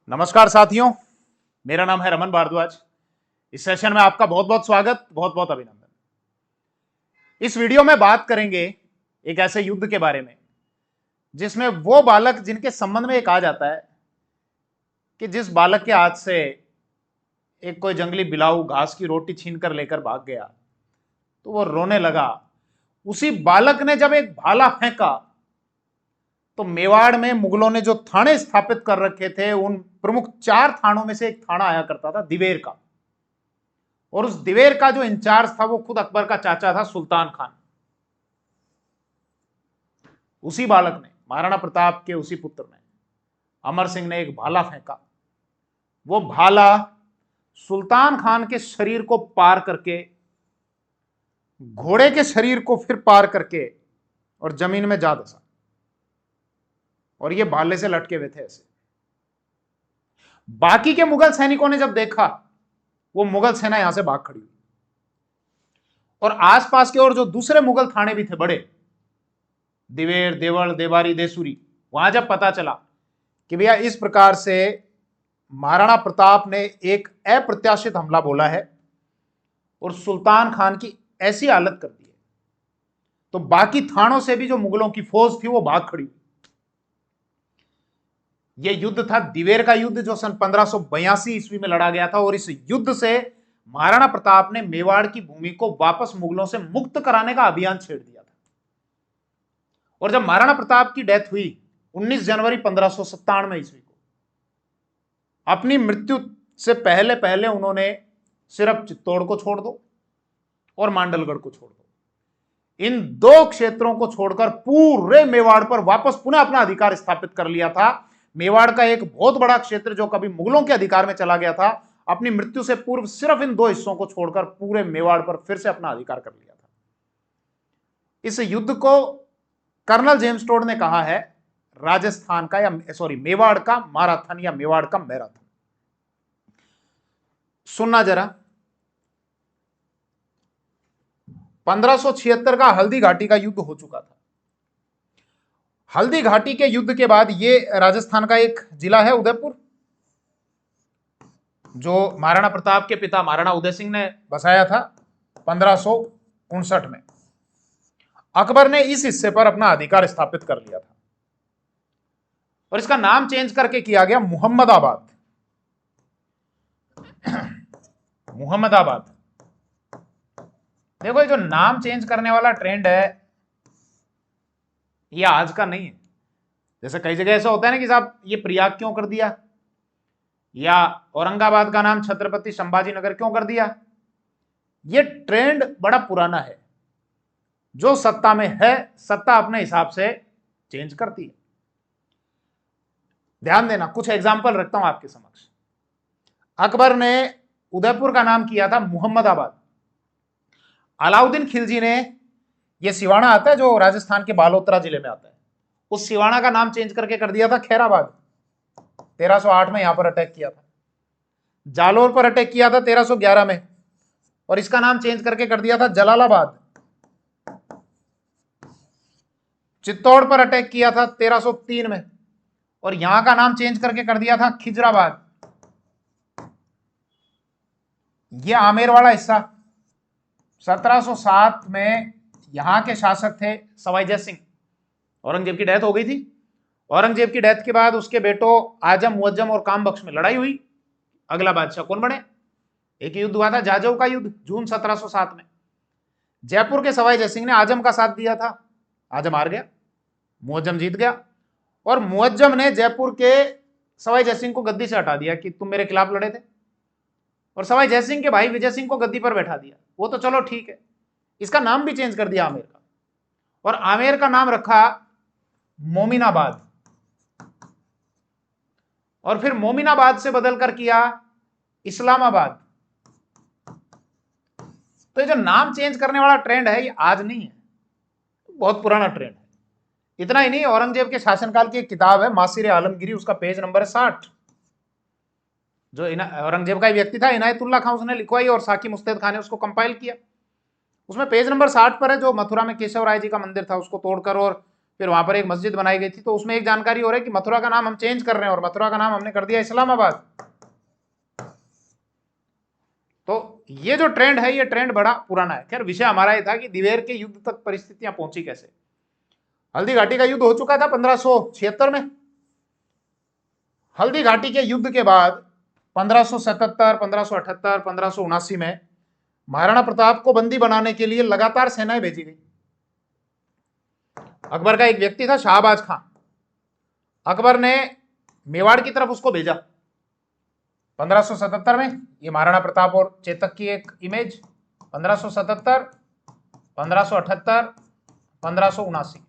नमस्कार साथियों, मेरा नाम है रमन भारद्वाज। इस सेशन में आपका बहुत बहुत स्वागत, बहुत बहुत अभिनंदन। इस वीडियो में बात करेंगे एक ऐसे युद्ध के बारे में जिसमें वो बालक जिनके संबंध में कहा जाता है कि जिस बालक के हाथ से एक कोई जंगली बिलाऊ घास की रोटी छीन कर लेकर भाग गया तो वो रोने लगा। उसी बालक ने जब एक भाला फेंका तो मेवाड़ में मुगलों ने जो थाने स्थापित कर रखे थे उन प्रमुख 4 थानों में से एक थाना आया करता था दिवेर का, और उस दिवेर का जो इंचार्ज था वो खुद अकबर का चाचा था सुल्तान खान। उसी बालक ने, महाराणा प्रताप के उसी पुत्र ने, अमर सिंह ने एक भाला फेंका। वो भाला सुल्तान खान के शरीर को पार करके, घोड़े के शरीर को फिर पार करके और जमीन में जा दसा, और ये भाले से लटके हुए थे ऐसे। बाकी के मुगल सैनिकों ने जब देखा, वो मुगल सेना यहां से भाग खड़ी हुई, और आसपास के और जो दूसरे मुगल थाने भी थे बड़े, दिवेर, देवल, देवारी, देसूरी, वहां जब पता चला कि भैया इस प्रकार से महाराणा प्रताप ने एक अप्रत्याशित हमला बोला है और सुल्तान खान की ऐसी हालत कर दी है, तो बाकी थानों से भी जो मुगलों की फौज थी वो भाग खड़ी हुई। यह युद्ध था दिवेर का युद्ध, जो सन 1582 ईस्वी में लड़ा गया था, और इस युद्ध से महाराणा प्रताप ने मेवाड़ की भूमि को वापस मुगलों से मुक्त कराने का अभियान छेड़ दिया था। और जब महाराणा प्रताप की डेथ हुई 19 जनवरी 1597 ईस्वी को, अपनी मृत्यु से पहले पहले उन्होंने सिर्फ चित्तौड़ को छोड़ दो और मांडलगढ़ को छोड़ दो, इन 2 क्षेत्रों को छोड़कर पूरे मेवाड़ पर वापस पुनः अपना अधिकार स्थापित कर लिया था। मेवाड़ का एक बहुत बड़ा क्षेत्र जो कभी मुगलों के अधिकार में चला गया था, अपनी मृत्यु से पूर्व सिर्फ इन 2 हिस्सों को छोड़कर पूरे मेवाड़ पर फिर से अपना अधिकार कर लिया था। इस युद्ध को कर्नल जेम्स टोड ने कहा है राजस्थान का, या सॉरी मेवाड़ का माराथन या मेवाड़ का मैराथन। सुनना जरा, 1576 का हल्दी घाटी का युद्ध हो चुका था। हल्दी घाटी के युद्ध के बाद ये राजस्थान का एक जिला है उदयपुर, जो महाराणा प्रताप के पिता महाराणा उदय सिंह ने बसाया था 1559 में। अकबर ने इस हिस्से पर अपना अधिकार स्थापित कर लिया था और इसका नाम चेंज करके किया गया मुहम्मदाबाद। मुहम्मदाबाद। देखो, ये जो नाम चेंज करने वाला ट्रेंड है ये आज का नहीं है। जैसे कई जगह ऐसा होता है ना कि साहब ये प्रयाग क्यों कर दिया, या औरंगाबाद का नाम छत्रपति संभाजी नगर क्यों कर दिया। ये ट्रेंड बड़ा पुराना है। जो सत्ता में है, सत्ता अपने हिसाब से चेंज करती है। ध्यान देना, कुछ एग्जाम्पल रखता हूं आपके समक्ष। अकबर ने उदयपुर का नाम किया था मुहम्मदाबाद। अलाउद्दीन खिलजी ने, ये सिवाना आता है जो राजस्थान के बालोतरा जिले में आता है, उस सिवाना का नाम चेंज करके कर दिया था खैराबाद। 1308 में यहां पर अटैक किया था। जालोर पर अटैक किया था 1311 में, और इसका नाम चेंज करके कर दिया था जलालाबाद। चित्तौड़ पर अटैक किया था 1303 में, और यहां का नाम चेंज करके कर दिया था खिजराबाद। यह आमेर वाला हिस्सा 1707 में यहां के शासक थे सवाई जय सिंह। औरंगजेब की डेथ हो गई थी। औरंगजेब की डेथ के बाद उसके बेटों आजम, मुअज्जम और कामबख्श में लड़ाई हुई। अगला बादशाह कौन बने? एक युद्ध हुआ था जाजऊ का युद्ध, जून 1707 में। जयपुर के सवाई जय सिंह ने आजम का साथ दिया था। आजम हार गया, मुअज्जम जीत गया, और मुअज्जम ने जयपुर के सवाई जय सिंह को गद्दी से हटा दिया कि तुम मेरे खिलाफ लड़े थे, और सवाई जय सिंह के भाई विजय सिंह को गद्दी पर बैठा दिया। वो तो चलो ठीक है, इसका नाम भी चेंज कर दिया आमेर का, और आमेर का नाम रखा मोमिनाबाद, और फिर मोमिनाबाद से बदलकर किया इस्लामाबाद। तो ये जो नाम चेंज करने वाला ट्रेंड है ये आज नहीं है, बहुत पुराना ट्रेंड है। इतना ही नहीं, औरंगजेब के शासनकाल की एक किताब है मासिर आलमगिरी, उसका पेज नंबर है 60। जो औरंगजेब का व्यक्ति था इनायतुल्लाह खान, उसने लिखवाई, और साकी मुस्तैद खान ने उसको कंपाइल किया। उसमें पेज नंबर 60 पर है, जो मथुरा में केशव राय जी का मंदिर था उसको तोड़कर और फिर वहां पर एक मस्जिद बनाई गई थी, तो उसमें एक जानकारी हो रही है कि मथुरा का नाम हम चेंज कर रहे हैं और मथुरा का नाम हमने कर दिया इस्लामाबाद। तो ये जो ट्रेंड है ये ट्रेंड बड़ा पुराना है। खैर विषय हमारा ये था कि दिवेर के युद्ध तक परिस्थितियां पहुंची कैसे। हल्दी घाटी का युद्ध हो चुका था 1576 में। हल्दी घाटी के युद्ध के बाद 1577, 1578, 1579 में महाराणा प्रताप को बंदी बनाने के लिए लगातार सेनाएं भेजी गई। अकबर का एक व्यक्ति था शाहबाज खां, अकबर ने मेवाड़ की तरफ उसको भेजा 1577 में। ये महाराणा प्रताप और चेतक की एक इमेज 1577, 1578, 1579।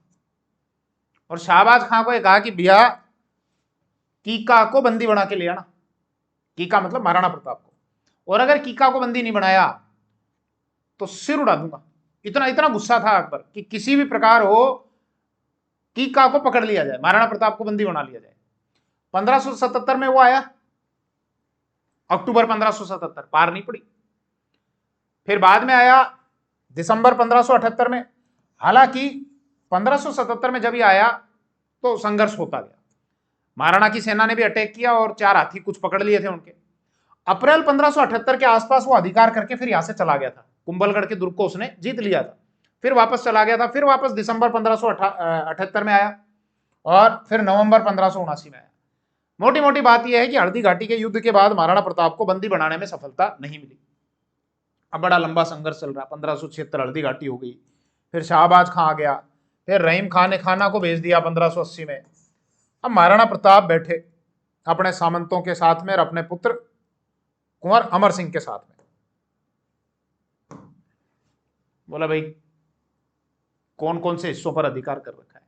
और शाहबाज खां को कहा कि भैया कीका को बंदी बना के ले आना। कीका मतलब महाराणा प्रताप को, और अगर कीका को बंदी नहीं बनाया तो सिर उड़ा दूंगा। इतना इतना गुस्सा था अकबर कि किसी भी प्रकार हो कीका को पकड़ लिया जाए, महाराणा प्रताप को बंदी बना लिया जाए। 1577 में वो आया, अक्टूबर 1577, पार नहीं पड़ी। फिर बाद में आया दिसंबर 1578 में। हालांकि 1577 में जब ये आया तो संघर्ष होता गया, महाराणा की सेना ने भी अटैक किया और 4 हाथी कुछ पकड़ लिए थे उनके। अप्रैल 1578 के आसपास वो अधिकार करके फिर यहां से चला गया था, कुंभलगढ़ के दुर्ग को उसने जीत लिया था, फिर वापस चला गया था। फिर वापस दिसंबर 1578 में आया और फिर नवंबर 1579 में आया। मोटी मोटी बात यह है कि हल्दी घाटी के युद्ध के बाद महाराणा प्रताप को बंदी बनाने में सफलता नहीं मिली। अब बड़ा लंबा संघर्ष चल रहा। 1576 हल्दी घाटी हो गई, फिर शाहबाज खां आ गया, फिर रहीम खान ने खाना को भेज दिया 1580 में। अब महाराणा प्रताप बैठे अपने सामंतों के साथ में और अपने पुत्र कुंवर अमर सिंह के साथ में। बोला भाई कौन कौन से हिस्सों पर अधिकार कर रखा है।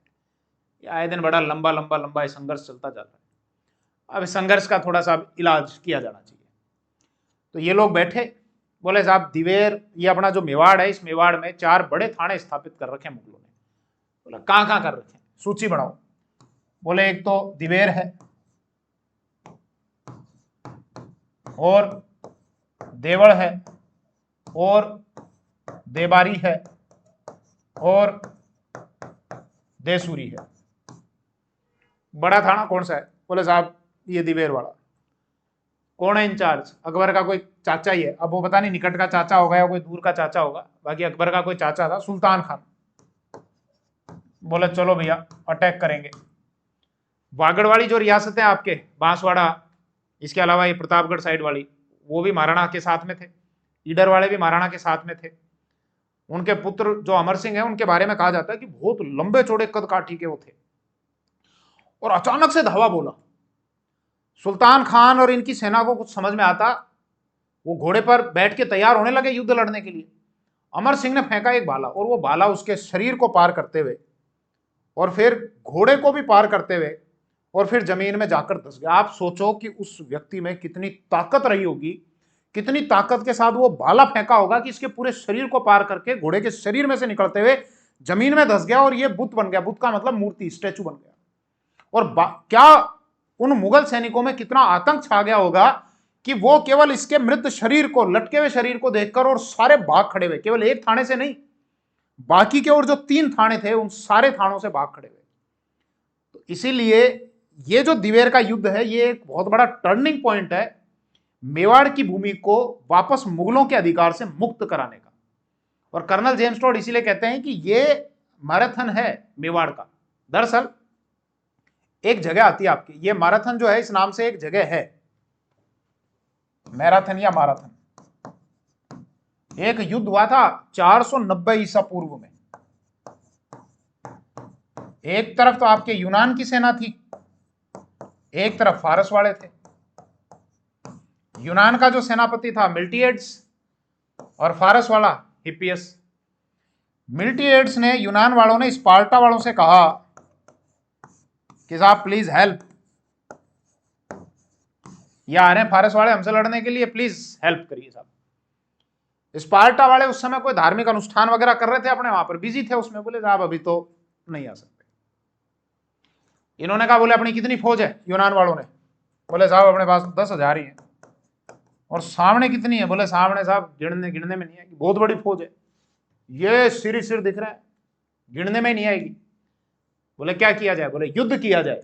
ये आए दिन बड़ा लंबा लंबा लंबा संघर्ष चलता जा रहा है। अब इस संघर्ष का थोड़ा सा इलाज किया जाना चाहिए। तो ये लोग बैठे, बोले साहब दिवेर, ये अपना जो मेवाड़ है, इस मेवाड़ में 4 बड़े थाने स्थापित कर रखे हैं मुगलों ने। बोला कहां कहां कर रखे हैं, सूची बनाओ। बोले एक तो दिवेर है, और देवड़ है, और देबारी है, और देसूरी है। बड़ा थाना कौन सा है? बोले साहब ये दिवेर वाला। कौन है इंचार्ज? अकबर का कोई चाचा ही है। अब वो पता नहीं निकट का चाचा होगा या कोई दूर का चाचा होगा, बाकी अकबर का कोई चाचा था, सुल्तान खान। बोले चलो भैया अटैक करेंगे। वागड़वाड़ी जो रियासत है आपके, बांसवाड़ा, इसके अलावा ये प्रतापगढ़ साइड वाली, वो भी महाराणा के साथ में थे। ईडर वाले भी महाराणा के साथ में थे। उनके पुत्र जो अमर सिंह है, उनके बारे में कहा जाता है कि बहुत लंबे चौड़े कद काठी के वो थे। और अचानक से धावा बोला। सुल्तान खान और इनकी सेना को कुछ समझ में आता, वो घोड़े पर बैठ के तैयार होने लगे युद्ध लड़ने के लिए। अमर सिंह ने फेंका एक भाला, और वो भाला उसके शरीर को पार करते हुए और फिर घोड़े को भी पार करते हुए और फिर जमीन में जाकर धंस गया। आप सोचो कि उस व्यक्ति में कितनी ताकत रही होगी, कितनी ताकत के साथ वो भाला फेंका होगा कि इसके पूरे शरीर को पार करके घोड़े के शरीर में से निकलते हुए जमीन में धंस गया और ये बुत बन गया। बुत का मतलब मूर्ति, स्टैचू बन गया। और क्या उन मुगल सैनिकों में कितना आतंक छा गया होगा कि वो केवल इसके मृत शरीर को, लटके हुए शरीर को देखकर और सारे भाग खड़े हुए, केवल एक थाने से नहीं, बाकी के और जो 3 थाने थे उन सारे थानों से भाग खड़े हुए। तो इसीलिए ये जो दिवेर का युद्ध है, ये एक बहुत बड़ा टर्निंग पॉइंट है मेवाड़ की भूमि को वापस मुगलों के अधिकार से मुक्त कराने का। और कर्नल जेम्स टॉड इसीलिए कहते हैं कि ये मैराथन है मेवाड़ का। दरअसल एक जगह आती है आपकी, ये मैराथन जो है इस नाम से एक जगह है, मैराथन या माराथन। एक युद्ध हुआ था 490 ईसा पूर्व में। एक तरफ तो आपके यूनान की सेना थी, एक तरफ फारस वाले थे। यूनान का जो सेनापति था मिल्टिएड्स और फारस वाला हिप्पियस। मिल्टिएड्स ने, यूनान वालों ने स्पार्टा वालों से कहा कि साहब प्लीज हेल्प, ये आ रहे हैं फारस वाले हमसे लड़ने के लिए, प्लीज हेल्प करिए साहब। स्पार्टा वाले उस समय कोई धार्मिक अनुष्ठान वगैरह कर रहे थे अपने, वहां पर बिजी थे उसमें। बोले साहब अभी तो नहीं आ सकते। इन्होंने कहा, बोले अपनी कितनी फौज है यूनान वालों ने? बोले साहब अपने पास 10,000 ही है। और सामने कितनी है? बोले सामने साहब गिनने में नहीं आएगी, बहुत बड़ी फौज है, ये सिर ही सिर दिख रहा है, गिनने में नहीं आएगी। बोले क्या किया जाए, बोले युद्ध किया जाए।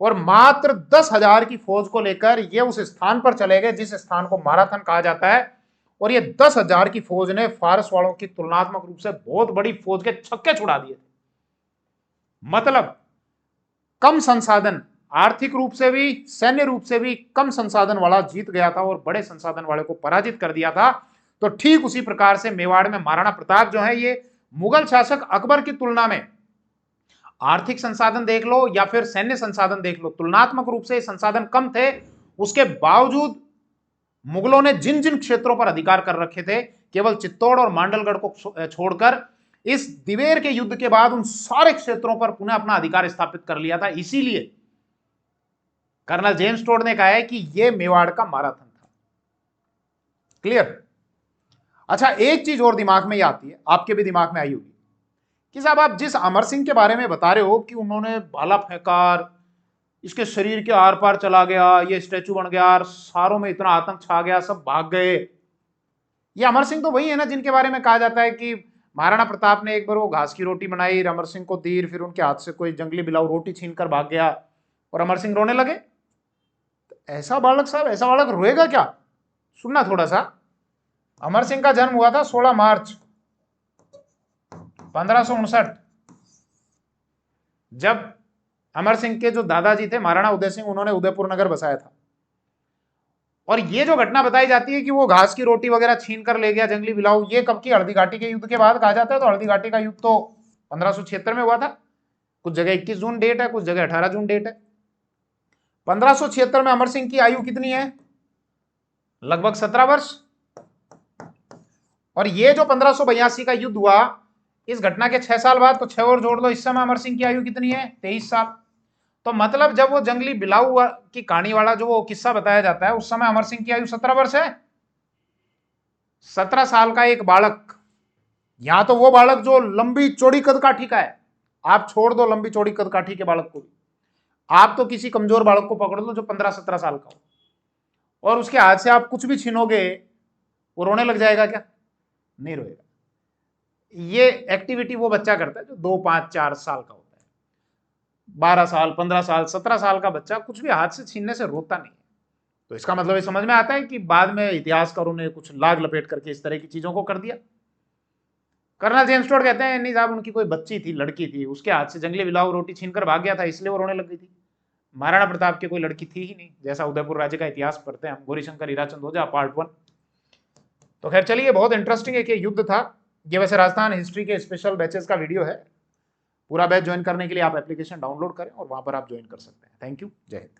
और मात्र 10,000 की फौज को लेकर ये उस स्थान पर चले गए जिस स्थान को माराथन कहा जाता है। और ये 10,000 की फौज ने फारस वालों की तुलनात्मक रूप से बहुत बड़ी फौज के छक्के छुड़ा दिए थे। मतलब कम संसाधन, आर्थिक रूप से भी सैन्य रूप से भी कम संसाधन वाला जीत गया था और बड़े संसाधन वाले को पराजित कर दिया था। तो ठीक उसी प्रकार से मेवाड़ में महाराणा प्रताप जो है, ये मुगल शासक अकबर की तुलना में आर्थिक संसाधन देख लो या फिर सैन्य संसाधन देख लो, तुलनात्मक रूप से संसाधन कम थे। उसके बावजूद मुगलों ने जिन जिन क्षेत्रों पर अधिकार कर रखे थे, केवल चित्तौड़ और मांडलगढ़ को छोड़कर इस दिवेर के युद्ध के बाद उन सारे क्षेत्रों पर पुनः अपना अधिकार स्थापित कर लिया था। इसीलिए कर्नल जेम्स टोड ने कहा है कि यह मेवाड़ का माराथन था। क्लियर? अच्छा, एक चीज और दिमाग में आती है, आपके भी दिमाग में आई होगी कि साहब आप जिस अमर सिंह के बारे में बता रहे हो कि उन्होंने भाला फेंका, इसके शरीर के आर पार चला गया, ये स्टैचू बन गया, सारों में इतना आतंक छा गया, सब भाग गए, ये अमर सिंह तो वही है ना जिनके बारे में कहा जाता है कि महाराणा प्रताप ने एक बार वो घास की रोटी बनाई, अमर सिंह को दी, फिर उनके हाथ से कोई जंगली बिलाऊ रोटी छीनकर भाग गया और अमर सिंह रोने लगे। तो ऐसा बालक साहब, ऐसा बालक रोएगा क्या? सुनना थोड़ा सा। अमर सिंह का जन्म हुआ था 16 मार्च 1559, जब अमर सिंह के जो दादाजी थे महाराणा उदय सिंह, उन्होंने उदयपुर नगर बसाया था। और ये जो घटना बताई जाती है कि वो घास की रोटी वगैरह छीन कर ले गया जंगली बिलाऊ, ये कब की? हल्दी घाटी के युद्ध के बाद कहा जाता है। तो हल्दी घाटी का युद्ध तो 1576 में हुआ था। कुछ जगह 21 जून डेट है, कुछ जगह 18 जून डेट है। 1576 में अमर सिंह की आयु कितनी है? लगभग 17 वर्ष। और ये जो 1582 का युद्ध हुआ, इस घटना के 6 साल बाद, तो 6 और जोड़ लो, इस समय अमर सिंह की आयु कितनी है? 23 साल। तो मतलब जब वो जंगली बिलाऊ की कहानी वाला जो वो किस्सा बताया जाता है, उस समय अमर सिंह की आयु 17 वर्ष है। 17 साल का एक बालक, यहां तो वो बालक जो लंबी चौड़ी कदकाठी का है, आप छोड़ दो लंबी चौड़ी कदकाठी के बालक को, आप तो किसी कमजोर बालक को पकड़ लो जो 15-17 साल का हो, और उसके हाथ से आप कुछ भी छीनोगे, वो रोने लग जाएगा क्या? नहीं रोएगा। ये एक्टिविटी वो बच्चा करता है जो 2, 5, 4 साल का होता है। 12 साल, 15 साल, 17 साल का बच्चा कुछ भी हाथ से छीनने से रोता नहीं है। तो इसका मतलब ये समझ में आता है कि बाद में इतिहासकारों ने कुछ लाग लपेट करके इस तरह की चीजों को कर दिया। कर्नल जेम्स टोड कहते हैं नहीं साहब, उनकी कोई बच्ची थी, लड़की थी, उसके हाथ से जंगली बिलाऊ रोटी छीनकर भाग गया था, इसलिए वो रोने लग गई थी। महाराणा प्रताप की कोई लड़की थी ही नहीं, जैसा उदयपुर राज्य का इतिहास पढ़ते हैं हम, गौरीशंकर हीराचंद ओझा पार्ट 1। तो खैर चलिए, बहुत इंटरेस्टिंग एक युद्ध था ये। वैसे राजस्थान हिस्ट्री के स्पेशल बैचेस का वीडियो है। पूरा बैच ज्वाइन करने के लिए आप एप्लीकेशन डाउनलोड करें और वहां पर आप ज्वाइन कर सकते हैं। थैंक यू, जय हिंद।